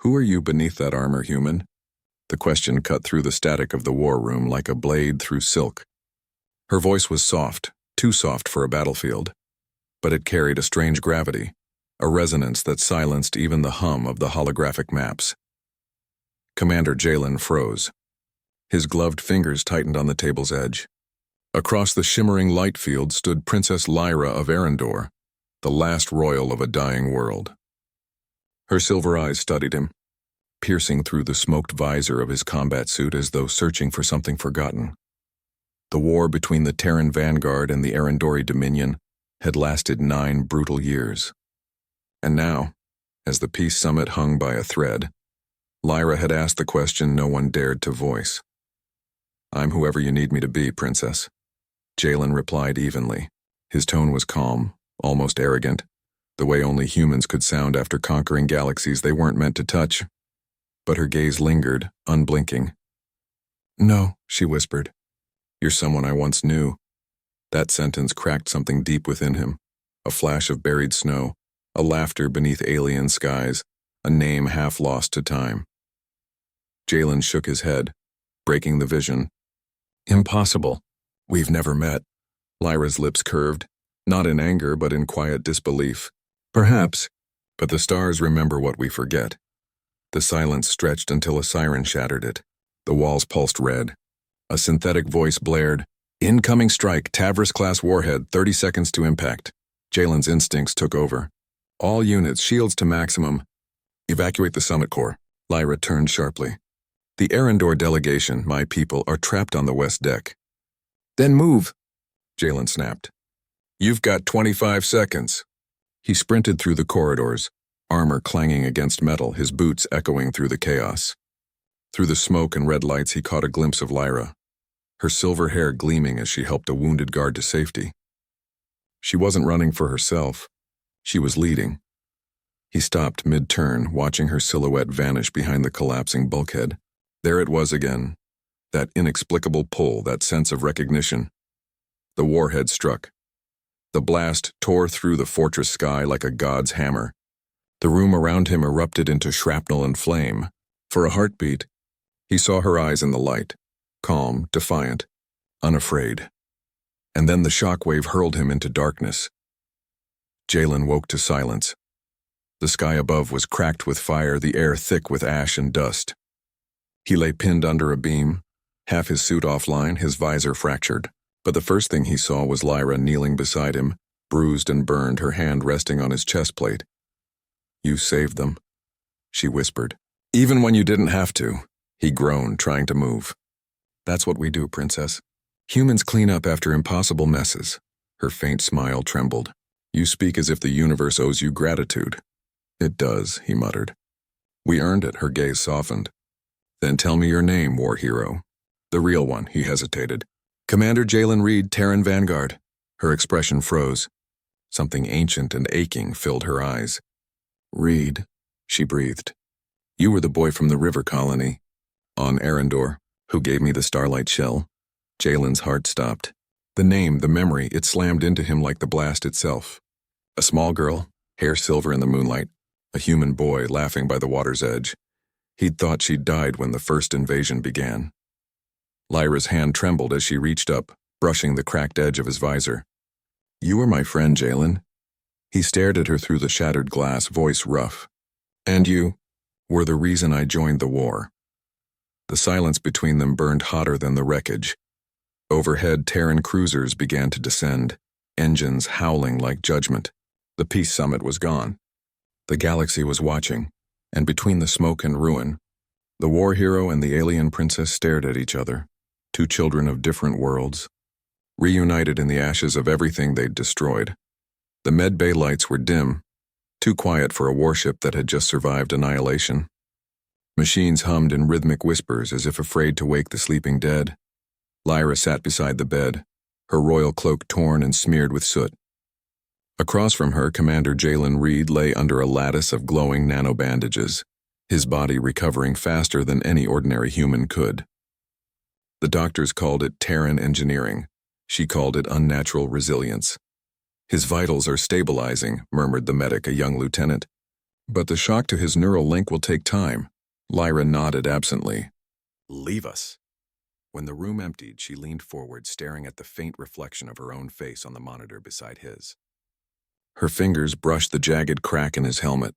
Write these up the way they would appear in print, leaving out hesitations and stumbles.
"Who are you beneath that armor, human?" The question cut through the static of the war room like a blade through silk. Her voice was soft, too soft for a battlefield, but it carried a strange gravity, a resonance that silenced even the hum of the holographic maps. Commander Jalen froze. His gloved fingers tightened on the table's edge. Across the shimmering light field stood Princess Lyra of Arendor, the last royal of a dying world. Her silver eyes studied him, piercing through the smoked visor of his combat suit as though searching for something forgotten. The war between the Terran vanguard and the Arendori Dominion had lasted 9 brutal years. And now, as the peace summit hung by a thread, Lyra had asked the question no one dared to voice. "I'm whoever you need me to be, Princess." Jalen replied evenly. His tone was calm, almost arrogant, the way only humans could sound after conquering galaxies they weren't meant to touch. But her gaze lingered, unblinking. "No," she whispered. "You're someone I once knew." That sentence cracked something deep within him, a flash of buried snow, a laughter beneath alien skies, a name half lost to time. Jalen shook his head, breaking the vision. "Impossible. We've never met." Lyra's lips curved, not in anger but in quiet disbelief. "Perhaps, but the stars remember what we forget." The silence stretched until a siren shattered it. The walls pulsed red. A synthetic voice blared, "Incoming strike, Tavris-class warhead, 30 seconds to impact." Jalen's instincts took over. "All units, shields to maximum. Evacuate the summit core." Lyra turned sharply. "The Arendor delegation, my people, are trapped on the west deck." "Then move," Jalen snapped. "You've got 25 seconds. He sprinted through the corridors, armor clanging against metal, his boots echoing through the chaos. Through the smoke and red lights he caught a glimpse of Lyra, her silver hair gleaming as she helped a wounded guard to safety. She wasn't running for herself. She was leading. He stopped mid-turn, watching her silhouette vanish behind the collapsing bulkhead. There it was again, that inexplicable pull, that sense of recognition. The warhead struck. The blast tore through the fortress sky like a god's hammer. The room around him erupted into shrapnel and flame. For a heartbeat, he saw her eyes in the light, calm, defiant, unafraid. And then the shockwave hurled him into darkness. Jalen woke to silence. The sky above was cracked with fire, the air thick with ash and dust. He lay pinned under a beam, half his suit offline, his visor fractured. But the first thing he saw was Lyra kneeling beside him, bruised and burned, her hand resting on his chest plate. "You saved them," she whispered. "Even when you didn't have to," he groaned, trying to move. "That's what we do, Princess. Humans clean up after impossible messes." Her faint smile trembled. "You speak as if the universe owes you gratitude." "It does," he muttered. "We earned it," her gaze softened. "Then tell me your name, war hero." "The real one," he hesitated. "Commander Jalen Reed, Terran Vanguard." Her expression froze. Something ancient and aching filled her eyes. "Reed," she breathed. "You were the boy from the river colony on Arendor who gave me the starlight shell." Jalen's heart stopped. The name, the memory, it slammed into him like the blast itself. A small girl, hair silver in the moonlight, a human boy laughing by the water's edge. He'd thought she'd died when the first invasion began. Lyra's hand trembled as she reached up, brushing the cracked edge of his visor. "You were my friend, Jalen." He stared at her through the shattered glass, voice rough. "And you were the reason I joined the war." The silence between them burned hotter than the wreckage. Overhead, Terran cruisers began to descend, engines howling like judgment. The peace summit was gone. The galaxy was watching, and between the smoke and ruin, the war hero and the alien princess stared at each other. Two children of different worlds, reunited in the ashes of everything they'd destroyed. The medbay lights were dim, too quiet for a warship that had just survived annihilation. Machines hummed in rhythmic whispers as if afraid to wake the sleeping dead. Lyra sat beside the bed, her royal cloak torn and smeared with soot. Across from her, Commander Jalen Reed lay under a lattice of glowing nanobandages, his body recovering faster than any ordinary human could. The doctors called it Terran engineering. She called it unnatural resilience. "His vitals are stabilizing," murmured the medic, a young lieutenant. But the shock to his neural link will take time. Lyra nodded absently. Leave us. When the room emptied, she leaned forward, staring at the faint reflection of her own face on the monitor beside his. Her fingers brushed the jagged crack in his helmet,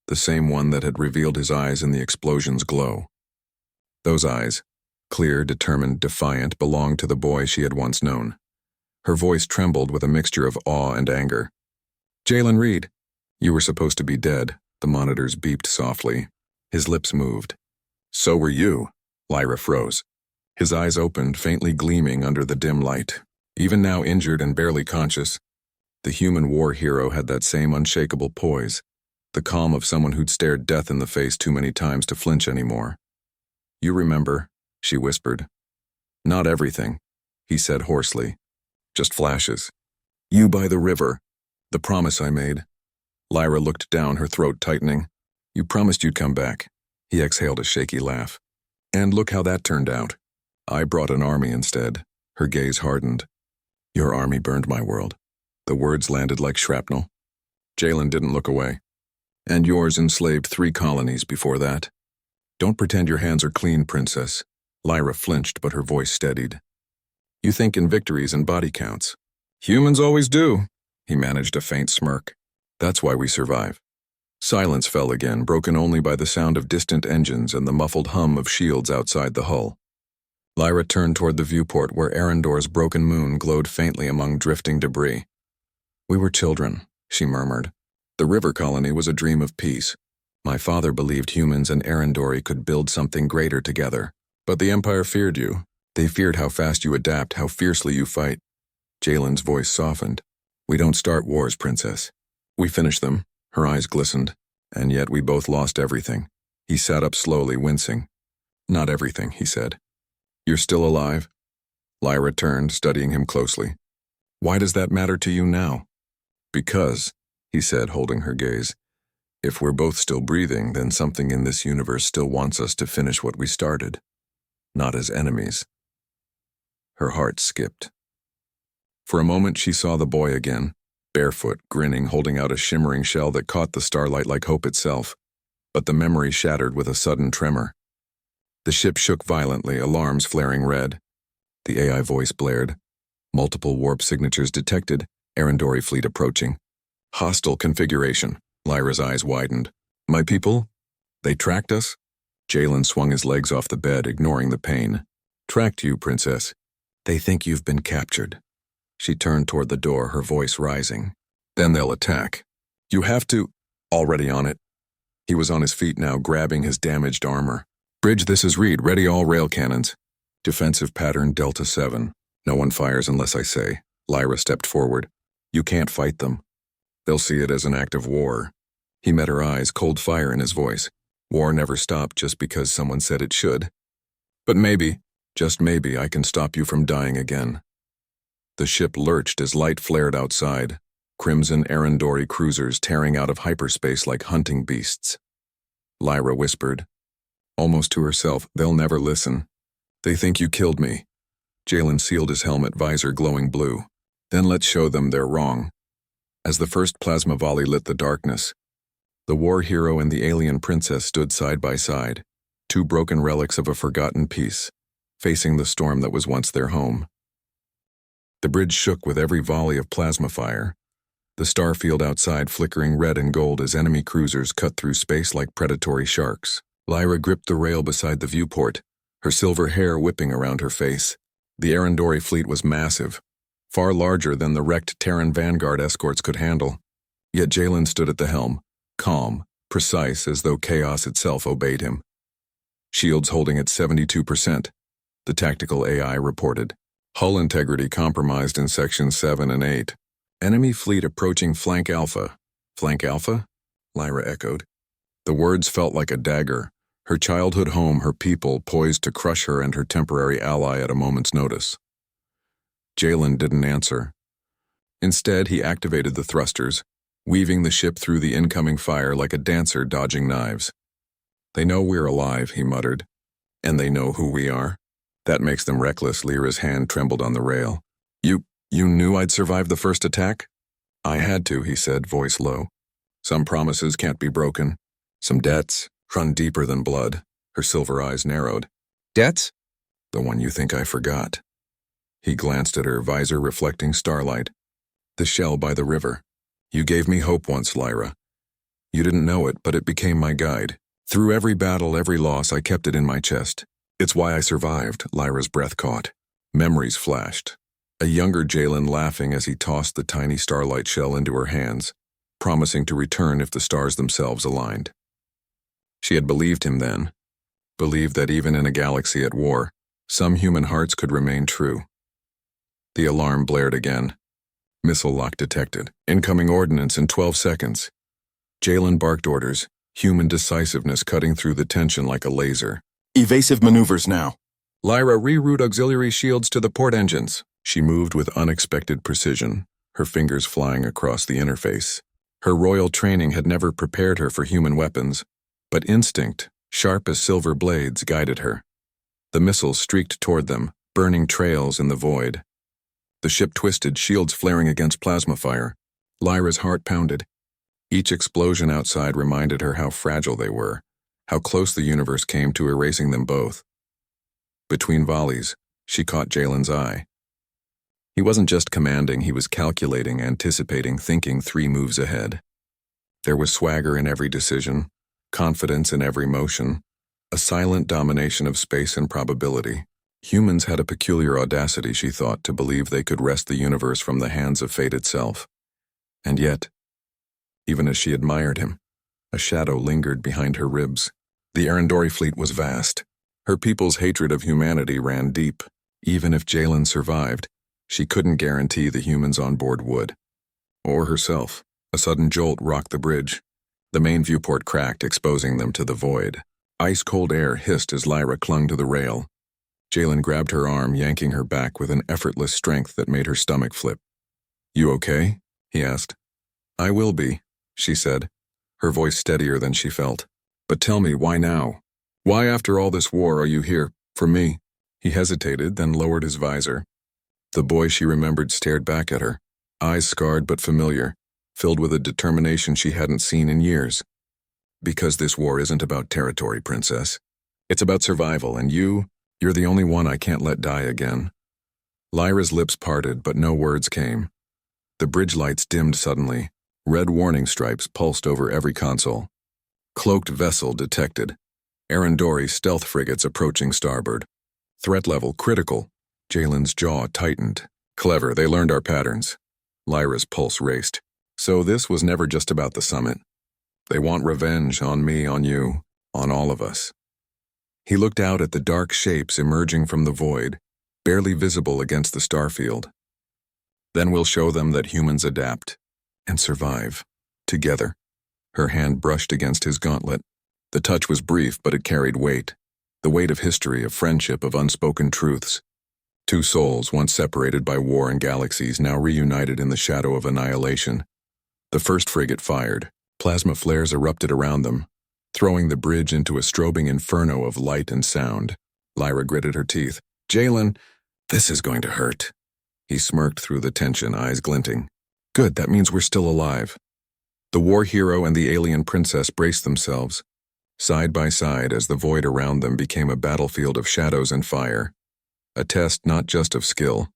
the same one that had revealed his eyes in the explosion's glow. Those eyes, clear, determined, defiant, belonged to the boy she had once known. Her voice trembled with a mixture of awe and anger. Jalen Reed, you were supposed to be dead, the monitors beeped softly. His lips moved. So were you. Lyra froze. His eyes opened, faintly gleaming under the dim light. Even now injured and barely conscious, the human war hero had that same unshakable poise, the calm of someone who'd stared death in the face too many times to flinch anymore. You remember, she whispered. Not everything, he said hoarsely. Just flashes. You by the river. The promise I made. Lyra looked down, her throat tightening. You promised you'd come back. He exhaled a shaky laugh. And look how that turned out. I brought an army instead. Her gaze hardened. Your army burned my world. The words landed like shrapnel. Jalen didn't look away. And yours enslaved 3 colonies before that. Don't pretend your hands are clean, princess. Lyra flinched, but her voice steadied. You think in victories and body counts. Humans always do. He managed a faint smirk. That's why we survive. Silence fell again, broken only by the sound of distant engines and the muffled hum of shields outside the hull. Lyra turned toward the viewport where Arendor's broken moon glowed faintly among drifting debris. We were children, she murmured. The river colony was a dream of peace. My father believed humans and Arendori could build something greater together. But the Empire feared you. They feared how fast you adapt, how fiercely you fight. Jalen's voice softened. We don't start wars, princess. We finish them. Her eyes glistened. And yet we both lost everything. He sat up slowly, wincing. Not everything, he said. You're still alive? Lyra turned, studying him closely. Why does that matter to you now? Because, he said, holding her gaze, if we're both still breathing, then something in this universe still wants us to finish what we started. Not as enemies. Her heart skipped. For a moment she saw the boy again, barefoot, grinning, holding out a shimmering shell that caught the starlight like hope itself. But the memory shattered with a sudden tremor. The ship shook violently, alarms flaring red. The AI voice blared. Multiple warp signatures detected, Arendori fleet approaching. Hostile configuration. Lyra's eyes widened. My people? They tracked us? Jalen swung his legs off the bed, ignoring the pain. Tracked you, princess. They think you've been captured. She turned toward the door, her voice rising. Then they'll attack. You have to... Already on it. He was on his feet now, grabbing his damaged armor. Bridge, this is Reed. Ready all rail cannons. Defensive pattern Delta 7. No one fires unless I say. Lyra stepped forward. You can't fight them. They'll see it as an act of war. He met her eyes, cold fire in his voice. War never stopped just because someone said it should. But maybe, just maybe, I can stop you from dying again. The ship lurched as light flared outside, crimson Arendori cruisers tearing out of hyperspace like hunting beasts. Lyra whispered, almost to herself, they'll never listen. They think you killed me. Jalen sealed his helmet, visor glowing blue. Then let's show them they're wrong. As the first plasma volley lit the darkness, the war hero and the alien princess stood side by side, 2 broken relics of a forgotten peace, facing the storm that was once their home. The bridge shook with every volley of plasma fire, the starfield outside flickering red and gold as enemy cruisers cut through space like predatory sharks. Lyra gripped the rail beside the viewport, her silver hair whipping around her face. The Arendori fleet was massive, far larger than the wrecked Terran Vanguard escorts could handle. Yet Jalen stood at the helm, calm, precise as though chaos itself obeyed him. Shields holding at 72%, the tactical AI reported. Hull integrity compromised in Sections 7 and 8. Enemy fleet approaching Flank Alpha. Flank Alpha? Lyra echoed. The words felt like a dagger, her childhood home, her people, poised to crush her and her temporary ally at a moment's notice. Jalen didn't answer. Instead, he activated the thrusters, weaving the ship through the incoming fire like a dancer dodging knives. They know we're alive, he muttered. And they know who we are. That makes them reckless. Lyra's hand trembled on the rail. You knew I'd survive the first attack? I had to, he said, voice low. Some promises can't be broken. Some debts run deeper than blood. Her silver eyes narrowed. Debts? The one you think I forgot. He glanced at her visor reflecting starlight. The shell by the river. You gave me hope once, Lyra. You didn't know it, but it became my guide. Through every battle, every loss, I kept it in my chest. It's why I survived, Lyra's breath caught. Memories flashed. A younger Jalen laughing as he tossed the tiny starlight shell into her hands, promising to return if the stars themselves aligned. She had believed him then. Believed that even in a galaxy at war, some human hearts could remain true. The alarm blared again. Missile lock detected. Incoming ordnance in 12 seconds. Jalen barked orders, human decisiveness cutting through the tension like a laser. Evasive maneuvers now. Lyra, reroute auxiliary shields to the port engines. She moved with unexpected precision, her fingers flying across the interface. Her royal training had never prepared her for human weapons, but instinct, sharp as silver blades, guided her. The missiles streaked toward them, burning trails in the void. The ship twisted, shields flaring against plasma fire. Lyra's heart pounded. Each explosion outside reminded her how fragile they were, how close the universe came to erasing them both. Between volleys, she caught Jalen's eye. He wasn't just commanding, he was calculating, anticipating, thinking 3 moves ahead. There was swagger in every decision, confidence in every motion, a silent domination of space and probability. Humans had a peculiar audacity, she thought, to believe they could wrest the universe from the hands of fate itself. And yet, even as she admired him, a shadow lingered behind her ribs. The Arendori fleet was vast. Her people's hatred of humanity ran deep. Even if Jalen survived, she couldn't guarantee the humans on board would. Or herself. A sudden jolt rocked the bridge. The main viewport cracked, exposing them to the void. Ice-cold air hissed as Lyra clung to the rail. Jalen grabbed her arm, yanking her back with an effortless strength that made her stomach flip. "You okay?" he asked. "I will be," she said, her voice steadier than she felt. "But tell me, why now? Why after all this war are you here, for me?" He hesitated, then lowered his visor. The boy she remembered stared back at her, eyes scarred but familiar, filled with a determination she hadn't seen in years. "Because this war isn't about territory, Princess. It's about survival, and you're the only one I can't let die again." Lyra's lips parted, but no words came. The bridge lights dimmed suddenly. Red warning stripes pulsed over every console. Cloaked vessel detected. Arendori stealth frigates approaching starboard. Threat level critical. Jalen's jaw tightened. Clever, they learned our patterns. Lyra's pulse raced. So this was never just about the summit. They want revenge on me, on you, on all of us. He looked out at the dark shapes emerging from the void, barely visible against the starfield. Then we'll show them that humans adapt and survive, together. Her hand brushed against his gauntlet. The touch was brief, but it carried weight. The weight of history, of friendship, of unspoken truths. 2 souls, once separated by war and galaxies, now reunited in the shadow of annihilation. The first frigate fired. Plasma flares erupted around them, throwing the bridge into a strobing inferno of light and sound. Lyra gritted her teeth. "Jalen, this is going to hurt." He smirked through the tension, eyes glinting. "Good, that means we're still alive." The war hero and the alien princess braced themselves, side by side as the void around them became a battlefield of shadows and fire. A test not just of skill,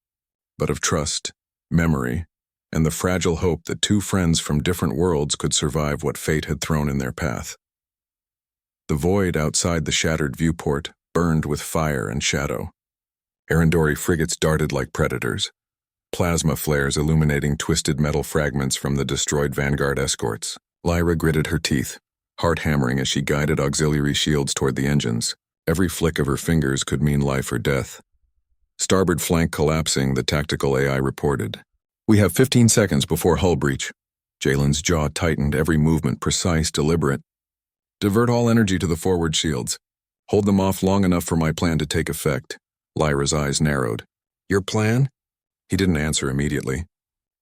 but of trust, memory, and the fragile hope that 2 friends from different worlds could survive what fate had thrown in their path. The void outside the shattered viewport burned with fire and shadow. Arendori frigates darted like predators, plasma flares illuminating twisted metal fragments from the destroyed Vanguard escorts. Lyra gritted her teeth, heart hammering as she guided auxiliary shields toward the engines. Every flick of her fingers could mean life or death. Starboard flank collapsing, the tactical AI reported. "We have 15 seconds before hull breach." Jalen's jaw tightened, every movement precise, deliberate. "Divert all energy to the forward shields. Hold them off long enough for my plan to take effect." Lyra's eyes narrowed. "Your plan?" He didn't answer immediately.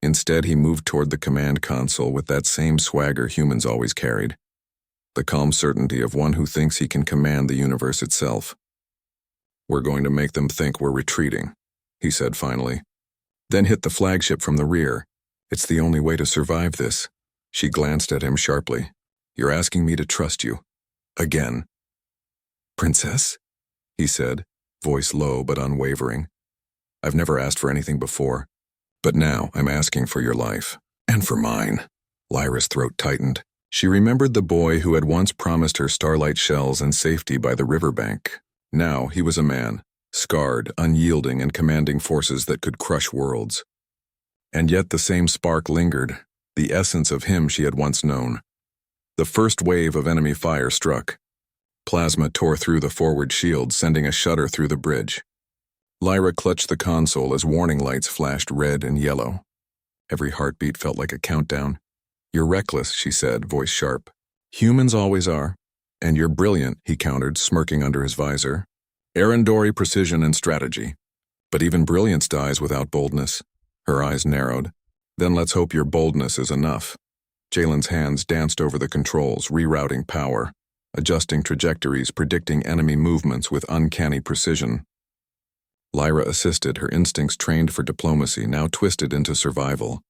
Instead, he moved toward the command console with that same swagger humans always carried. The calm certainty of one who thinks he can command the universe itself. "We're going to make them think we're retreating," he said finally. "Then hit the flagship from the rear. It's the only way to survive this." She glanced at him sharply. You're asking me to trust you. Again. Princess? He said, voice low but unwavering. I've never asked for anything before, but now I'm asking for your life. And for mine. Lyra's throat tightened. She remembered the boy who had once promised her starlight shells and safety by the riverbank. Now he was a man, scarred, unyielding, and commanding forces that could crush worlds. And yet the same spark lingered, the essence of him she had once known. The first wave of enemy fire struck. Plasma tore through the forward shield, sending a shudder through the bridge. Lyra clutched the console as warning lights flashed red and yellow. Every heartbeat felt like a countdown. You're reckless, she said, voice sharp. Humans always are. And you're brilliant, he countered, smirking under his visor. Arendori precision and strategy. But even brilliance dies without boldness. Her eyes narrowed. Then let's hope your boldness is enough. Jalen's hands danced over the controls, rerouting power, adjusting trajectories, predicting enemy movements with uncanny precision. Lyra assisted, her instincts trained for diplomacy, now twisted into survival.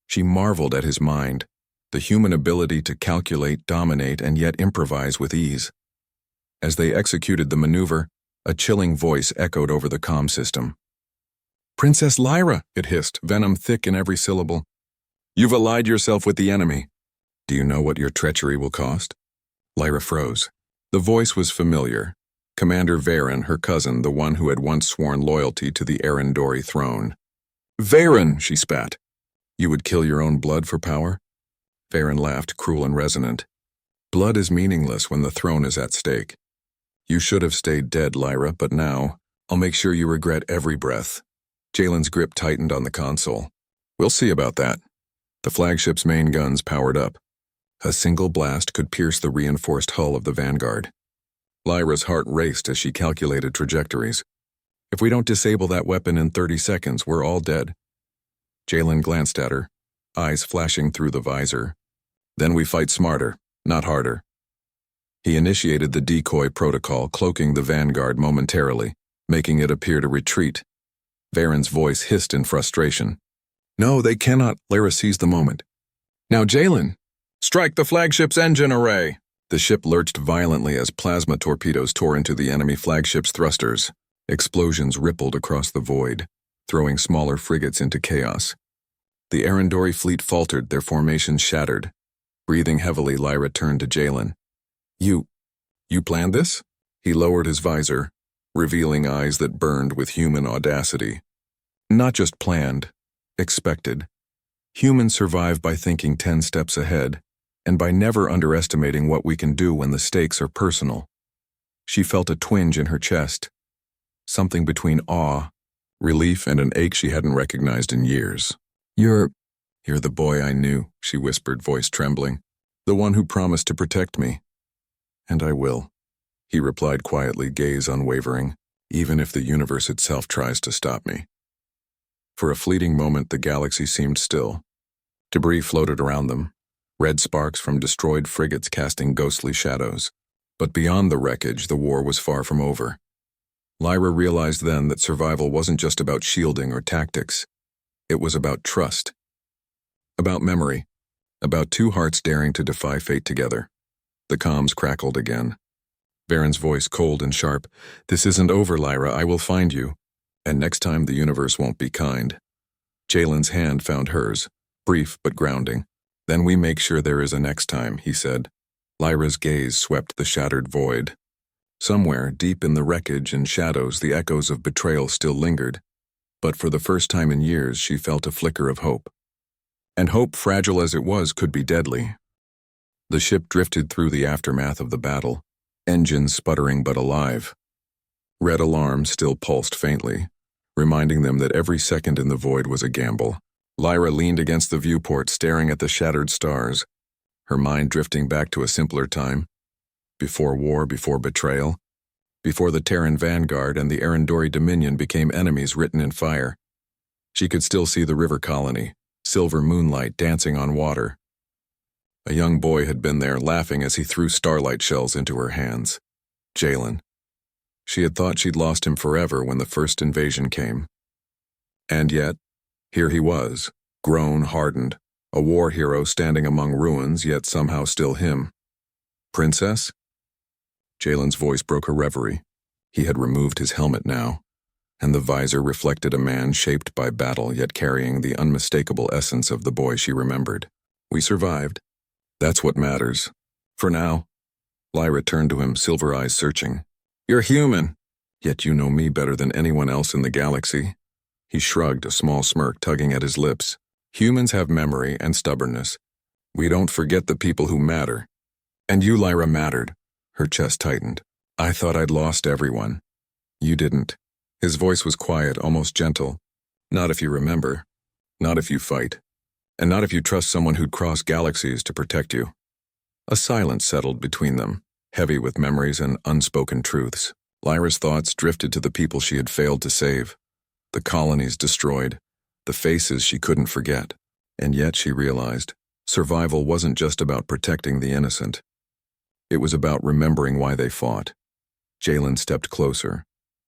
She marveled at his mind, the human ability to calculate, dominate, and yet improvise with ease. As they executed the maneuver, a chilling voice echoed over the comm system. Princess Lyra, it hissed, venom thick in every syllable. You've allied yourself with the enemy. Do you know what your treachery will cost? Lyra froze. The voice was familiar. Commander Varen, her cousin, the one who had once sworn loyalty to the Arendori throne. Varen, she spat. You would kill your own blood for power? Varen laughed, cruel and resonant. Blood is meaningless when the throne is at stake. You should have stayed dead, Lyra, but now, I'll make sure you regret every breath. Jalen's grip tightened on the console. We'll see about that. The flagship's main guns powered up. A single blast could pierce the reinforced hull of the Vanguard. Lyra's heart raced as she calculated trajectories. If we don't disable that weapon in 30 seconds, we're all dead. Jalen glanced at her, eyes flashing through the visor. Then we fight smarter, not harder. He initiated the decoy protocol, cloaking the Vanguard momentarily, making it appear to retreat. Varen's voice hissed in frustration. No, they cannot. Lyra seized the moment. Now, Jalen, strike the flagship's engine array. The ship lurched violently as plasma torpedoes tore into the enemy flagship's thrusters. Explosions rippled across the void, throwing smaller frigates into chaos. The Arendori fleet faltered, their formations shattered. Breathing heavily, Lyra turned to Jalen. You planned this? He lowered his visor, revealing eyes that burned with human audacity. Not just planned, expected. Humans survive by thinking 10 steps ahead, and by never underestimating what we can do when the stakes are personal. She felt a twinge in her chest, something between awe, relief, and an ache she hadn't recognized in years. You're the boy I knew, she whispered, voice trembling. The one who promised to protect me. And I will, he replied quietly, gaze unwavering, even if the universe itself tries to stop me. For a fleeting moment, the galaxy seemed still. Debris floated around them, red sparks from destroyed frigates casting ghostly shadows. But beyond the wreckage, the war was far from over. Lyra realized then that survival wasn't just about shielding or tactics. It was about trust. About memory. About two hearts daring to defy fate together. The comms crackled again. Varen's voice cold and sharp. This isn't over, Lyra. I will find you. And next time the universe won't be kind. Jalen's hand found hers, brief but grounding. Then we make sure there is a next time, he said. Lyra's gaze swept the shattered void. Somewhere, deep in the wreckage and shadows, the echoes of betrayal still lingered. But for the first time in years, she felt a flicker of hope. And hope, fragile as it was, could be deadly. The ship drifted through the aftermath of the battle, engines sputtering but alive. Red alarms still pulsed faintly, reminding them that every second in the void was a gamble. Lyra leaned against the viewport, staring at the shattered stars, her mind drifting back to a simpler time. Before war, before betrayal, before the Terran Vanguard and the Arendori Dominion became enemies written in fire. She could still see the river colony, silver moonlight dancing on water. A young boy had been there, laughing as he threw starlight shells into her hands. Jalen. She had thought she'd lost him forever when the first invasion came. And yet, here he was, grown, hardened, A war hero standing among ruins, yet somehow still him. Princess? Jalen's voice broke her reverie. He had removed his helmet now, and the visor reflected a man shaped by battle yet carrying the unmistakable essence of the boy she remembered. We survived. That's what matters. For now. Lyra turned to him, silver eyes searching. You're human, yet you know me better than anyone else in the galaxy. He shrugged, a small smirk tugging at his lips. Humans have memory and stubbornness. We don't forget the people who matter. And you, Lyra, mattered. Her chest tightened. I thought I'd lost everyone. You didn't. His voice was quiet, almost gentle. Not if you remember. Not if you fight. And not if you trust someone who'd cross galaxies to protect you. A silence settled between them, heavy with memories and unspoken truths. Lyra's thoughts drifted to the people she had failed to save. The colonies destroyed. The faces she couldn't forget. And yet, she realized, survival wasn't just about protecting the innocent. It was about remembering why they fought. Jalen stepped closer,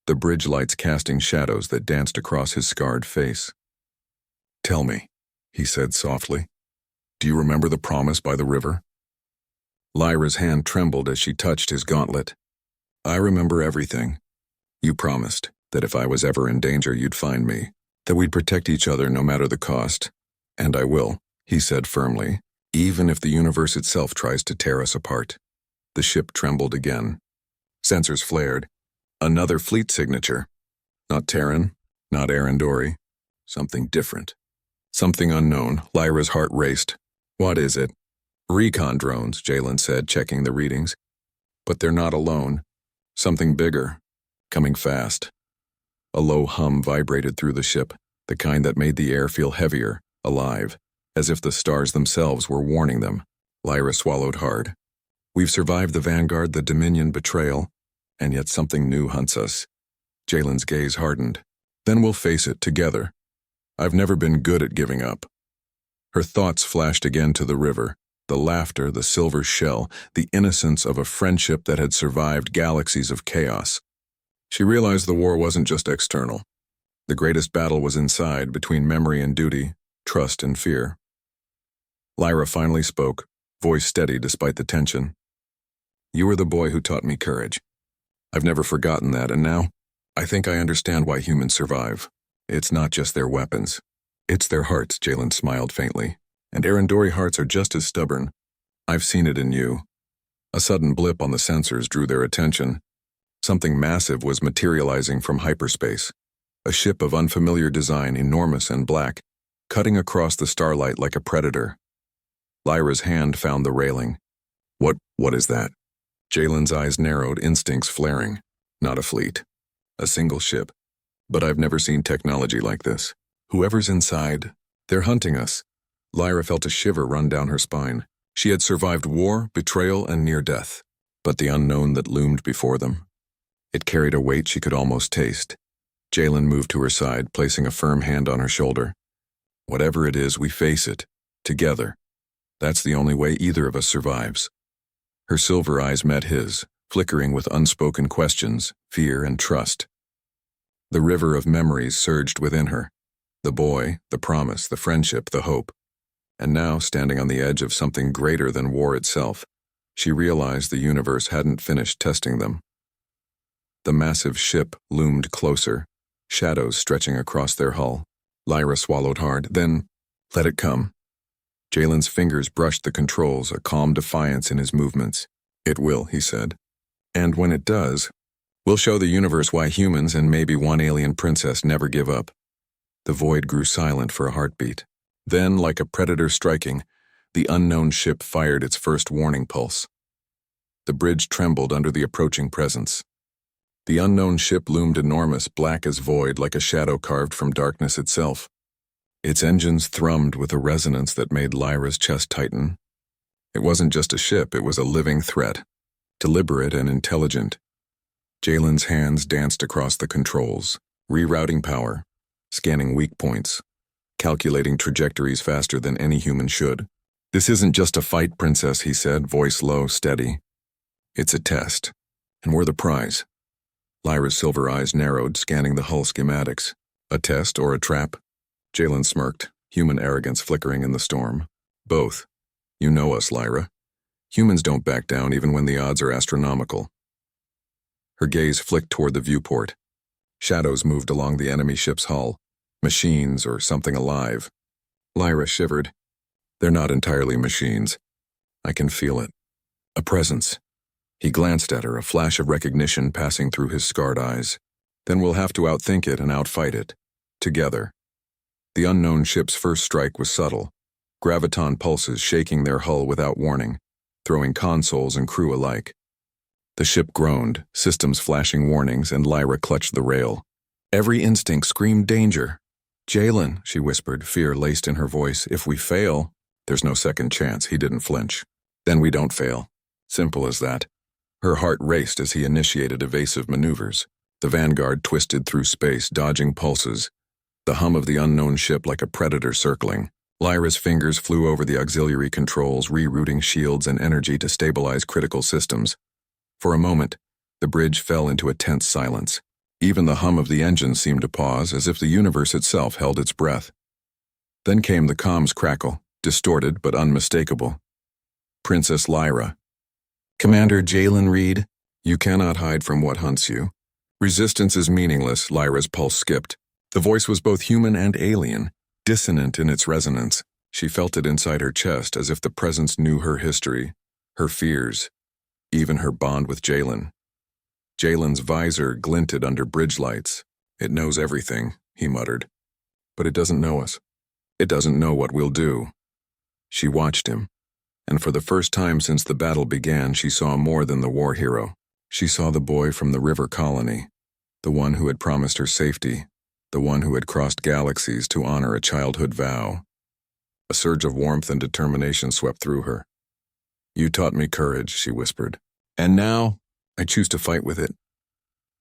the bridge lights casting shadows that danced across his scarred face. Tell me, he said softly, do you remember the promise by the river? Lyra's hand trembled as she touched his gauntlet. I remember everything. You promised that if I was ever in danger, you'd find me, that we'd protect each other no matter the cost. And I will, he said firmly, even if the universe itself tries to tear us apart. The ship trembled again. Sensors flared. Another fleet signature. Not Terran, not Arendori. Something different. Something unknown. Lyra's heart raced. What is it? Recon drones, Jalen said, checking the readings. But they're not alone. Something bigger. Coming fast. A low hum vibrated through the ship, the kind that made the air feel heavier, alive, as if the stars themselves were warning them. Lyra swallowed hard. We've survived the Vanguard, the Dominion betrayal, and yet something new hunts us. Jalen's gaze hardened. Then we'll face it together. I've never been good at giving up. Her thoughts flashed again to the river, the laughter, the silver shell, the innocence of a friendship that had survived galaxies of chaos. She realized the war wasn't just external. The greatest battle was inside, between memory and duty, trust and fear. Lyra finally spoke, voice steady despite the tension. You were the boy who taught me courage. I've never forgotten that, and now, I think I understand why humans survive. It's not just their weapons. It's their hearts, Jalen smiled faintly. And Arendori hearts are just as stubborn. I've seen it in you. A sudden blip on the sensors drew their attention. Something massive was materializing from hyperspace. A ship of unfamiliar design, enormous and black, cutting across the starlight like a predator. Lyra's hand found the railing. What is that? Jalen's eyes narrowed, instincts flaring. Not a fleet. A single ship. But I've never seen technology like this. Whoever's inside, they're hunting us. Lyra felt a shiver run down her spine. She had survived war, betrayal, and near death. But the unknown that loomed before them. It carried a weight she could almost taste. Jalen moved to her side, placing a firm hand on her shoulder. Whatever it is, we face it. Together. That's the only way either of us survives. Her silver eyes met his, flickering with unspoken questions, fear, and trust. The river of memories surged within her. The boy, the promise, the friendship, the hope. And now, standing on the edge of something greater than war itself, she realized the universe hadn't finished testing them. The massive ship loomed closer, shadows stretching across their hull. Lyra swallowed hard, then, let it come. Jalen's fingers brushed the controls, a calm defiance in his movements. It will, he said. And when it does, we'll show the universe why humans and maybe one alien princess never give up. The void grew silent for a heartbeat. Then, like a predator striking, the unknown ship fired its first warning pulse. The bridge trembled under the approaching presence. The unknown ship loomed enormous, black as void, like a shadow carved from darkness itself. Its engines thrummed with a resonance that made Lyra's chest tighten. It wasn't just a ship, it was a living threat, deliberate and intelligent. Jalen's hands danced across the controls, rerouting power, scanning weak points, calculating trajectories faster than any human should. This isn't just a fight, Princess, he said, voice low, steady. It's a test, and we're the prize. Lyra's silver eyes narrowed, scanning the hull schematics. A test or a trap? Jalen smirked. human arrogance flickering in the storm. Both. You know us, Lyra. Humans don't back down even when the odds are astronomical. Her gaze flicked toward the viewport. Shadows moved along the enemy ship's hull. Machines or something alive. Lyra shivered. They're not entirely machines. I can feel it. A presence. He glanced at her, a flash of recognition passing through his scarred eyes. Then we'll have to outthink it and outfight it. Together. The unknown ship's first strike was subtle. Graviton pulses shaking their hull without warning, throwing consoles and crew alike. The ship groaned, systems flashing warnings, and Lyra clutched the rail. Every instinct screamed danger. Jalen, she whispered, fear laced in her voice. If we fail, there's no second chance. He didn't flinch. Then we don't fail. Simple as that. Her heart raced as he initiated evasive maneuvers. The Vanguard twisted through space, dodging pulses. The hum of the unknown ship like a predator circling. Lyra's fingers flew over the auxiliary controls, rerouting shields and energy to stabilize critical systems. For a moment, the bridge fell into a tense silence. Even the hum of the engine seemed to pause, as if the universe itself held its breath. Then came the comms crackle, distorted but unmistakable. Princess Lyra. Commander Jalen Reed, you cannot hide from what hunts you. Resistance is meaningless, Lyra's pulse skipped. The voice was both human and alien, dissonant in its resonance. She felt it inside her chest, as if the presence knew her history, her fears, even her bond with Jalen. Jalen's visor glinted under bridge lights. It knows everything, he muttered. But it doesn't know us. It doesn't know what we'll do. She watched him, and for the first time since the battle began, she saw more than the war hero. She saw the boy from the river colony, the one who had promised her safety, the one who had crossed galaxies to honor a childhood vow. A surge of warmth and determination swept through her. You taught me courage, she whispered. And now, I choose to fight with it.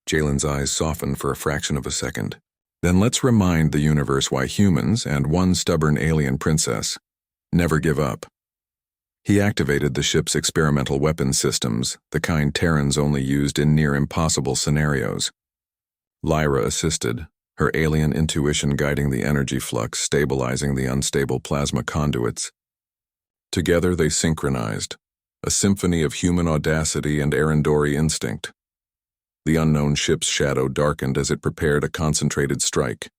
Jalen's eyes softened for a fraction of a second. Then let's remind the universe why humans, and one stubborn alien princess, never give up. He activated the ship's experimental weapons systems, the kind Terrans only used in near-impossible scenarios. Lyra assisted, her alien intuition guiding the energy flux, stabilizing the unstable plasma conduits. Together they synchronized, a symphony of human audacity and Arendori instinct. The unknown ship's shadow darkened as it prepared a concentrated strike.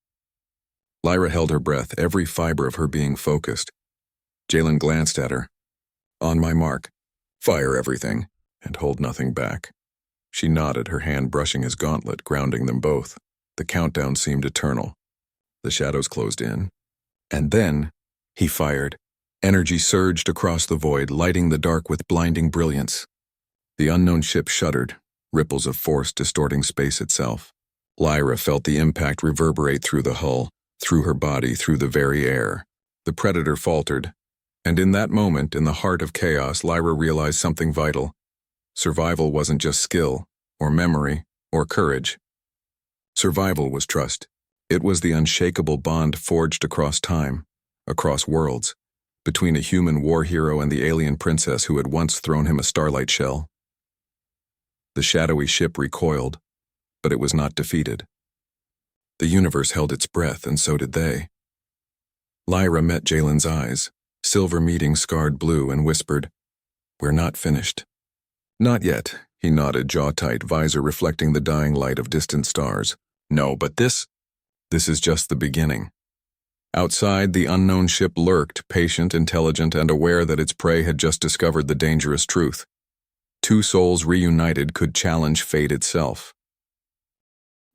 Lyra held her breath, every fiber of her being focused. Jalen glanced at her. On my mark, fire everything, and hold nothing back. She nodded, her hand brushing his gauntlet, grounding them both. The countdown seemed eternal. The shadows closed in. And then, he fired. Energy surged across the void, lighting the dark with blinding brilliance. The unknown ship shuddered, ripples of force distorting space itself. Lyra felt the impact reverberate through the hull, through her body, through the very air. The predator faltered, and in that moment, in the heart of chaos, Lyra realized something vital. Survival wasn't just skill, or memory, or courage. Survival was trust. It was the unshakable bond forged across time, across worlds, between a human war hero and the alien princess who had once thrown him a starlight shell. The shadowy ship recoiled, but it was not defeated. The universe held its breath, and so did they. Lyra met Jalen's eyes, silver meeting scarred blue, and whispered, "We're not finished." "Not yet," he nodded, jaw tight, visor reflecting the dying light of distant stars. "No, but this is just the beginning." Outside, the unknown ship lurked, patient, intelligent, and aware that its prey had just discovered the dangerous truth. Two souls reunited could challenge fate itself.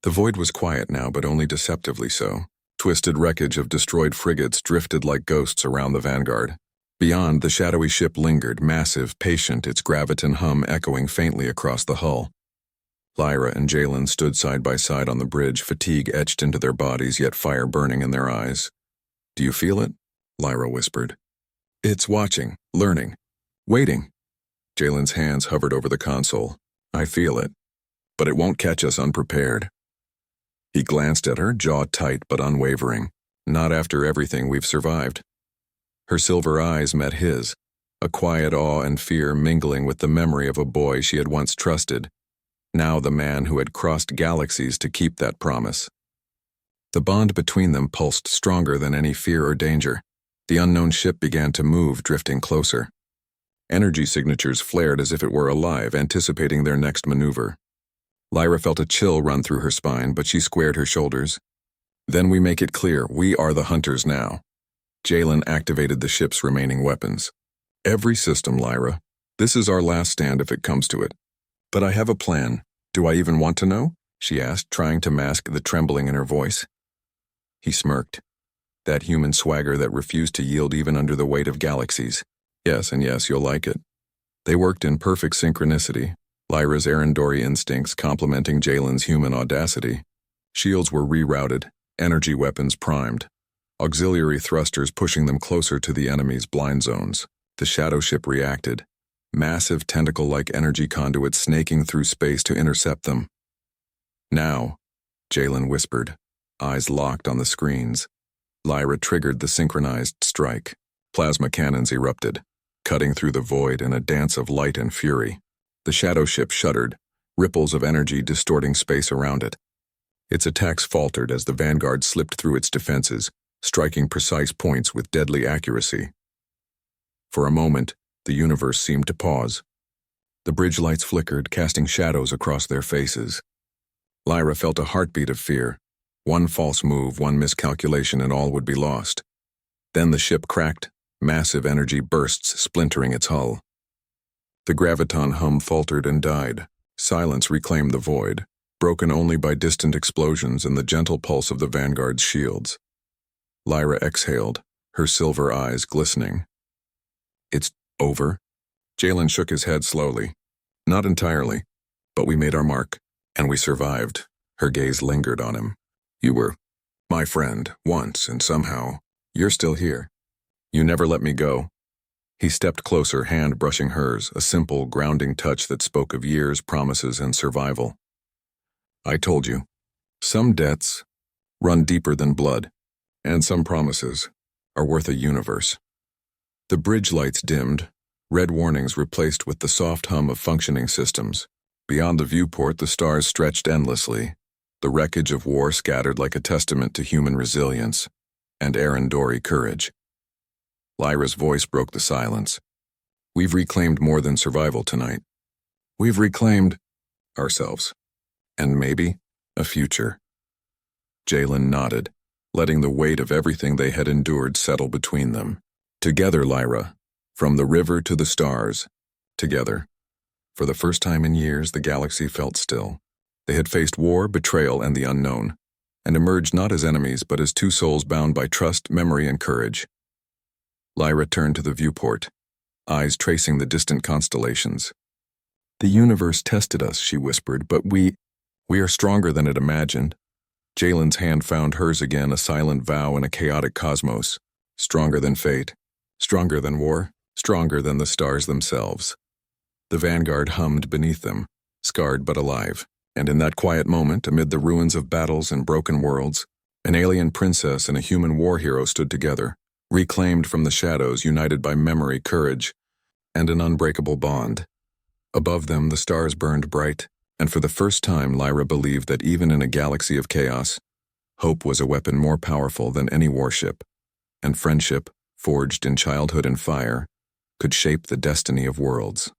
The void was quiet now, but only deceptively so. Twisted wreckage of destroyed frigates drifted like ghosts around the Vanguard. Beyond, the shadowy ship lingered, massive, patient, its graviton hum echoing faintly across the hull. Lyra and Jalen stood side by side on the bridge, fatigue etched into their bodies, yet fire burning in their eyes. "Do you feel it?" Lyra whispered. "It's watching, learning, waiting." Jalen's hands hovered over the console. "I feel it, but it won't catch us unprepared." He glanced at her, jaw tight but unwavering. "Not after everything we've survived." Her silver eyes met his, a quiet awe and fear mingling with the memory of a boy she had once trusted, now the man who had crossed galaxies to keep that promise. The bond between them pulsed stronger than any fear or danger. The unknown ship began to move, drifting closer. Energy signatures flared as if it were alive, anticipating their next maneuver. Lyra felt a chill run through her spine, but she squared her shoulders. Then we make it clear, we are the hunters now. Jalen activated the ship's remaining weapons. Every system, Lyra. This is our last stand if it comes to it. But I have a plan. Do I even want to know? She asked, trying to mask the trembling in her voice. He smirked. That human swagger that refused to yield even under the weight of galaxies. Yes, and yes, you'll like it. They worked in perfect synchronicity, Lyra's Arendori instincts complementing Jalen's human audacity. Shields were rerouted, energy weapons primed, auxiliary thrusters pushing them closer to the enemy's blind zones. The shadow ship reacted, massive tentacle-like energy conduits snaking through space to intercept them. Now, Jalen whispered, eyes locked on the screens. Lyra triggered the synchronized strike. Plasma cannons erupted, cutting through the void in a dance of light and fury. The shadow ship shuddered, ripples of energy distorting space around it. Its attacks faltered as the vanguard slipped through its defenses, striking precise points with deadly accuracy. For a moment, the universe seemed to pause. The bridge lights flickered, casting shadows across their faces. Lyra felt a heartbeat of fear. One false move, one miscalculation, and all would be lost. Then the ship cracked, massive energy bursts splintering its hull. The graviton hum faltered and died. Silence reclaimed the void, broken only by distant explosions and the gentle pulse of the vanguard's shields. Lyra exhaled, her silver eyes glistening. It's over? Jalen shook his head slowly. Not entirely, but we made our mark, and we survived. Her gaze lingered on him. You were my friend once, and somehow, you're still here. You never let me go. He stepped closer, hand brushing hers, a simple, grounding touch that spoke of years, promises, and survival. I told you, some debts run deeper than blood, and some promises are worth a universe. The bridge lights dimmed, red warnings replaced with the soft hum of functioning systems. Beyond the viewport, the stars stretched endlessly, the wreckage of war scattered like a testament to human resilience and Arendori courage. Lyra's voice broke the silence. We've reclaimed more than survival tonight. We've reclaimed ourselves. And maybe a future. Jalen nodded, letting the weight of everything they had endured settle between them. Together, Lyra, from the river to the stars, together. For the first time in years, the galaxy felt still. They had faced war, betrayal, and the unknown, and emerged not as enemies but as two souls bound by trust, memory, and courage. Lyra turned to the viewport, eyes tracing the distant constellations. The universe tested us, she whispered, but we are stronger than it imagined. Jalen's hand found hers again, a silent vow in a chaotic cosmos. Stronger than fate, stronger than war, stronger than the stars themselves. The vanguard hummed beneath them, scarred but alive, and in that quiet moment, amid the ruins of battles and broken worlds, an alien princess and a human war hero stood together, reclaimed from the shadows, united by memory, courage, and an unbreakable bond. Above them, the stars burned bright, and for the first time, Lyra believed that even in a galaxy of chaos, hope was a weapon more powerful than any warship, and friendship, forged in childhood and fire, could shape the destiny of worlds.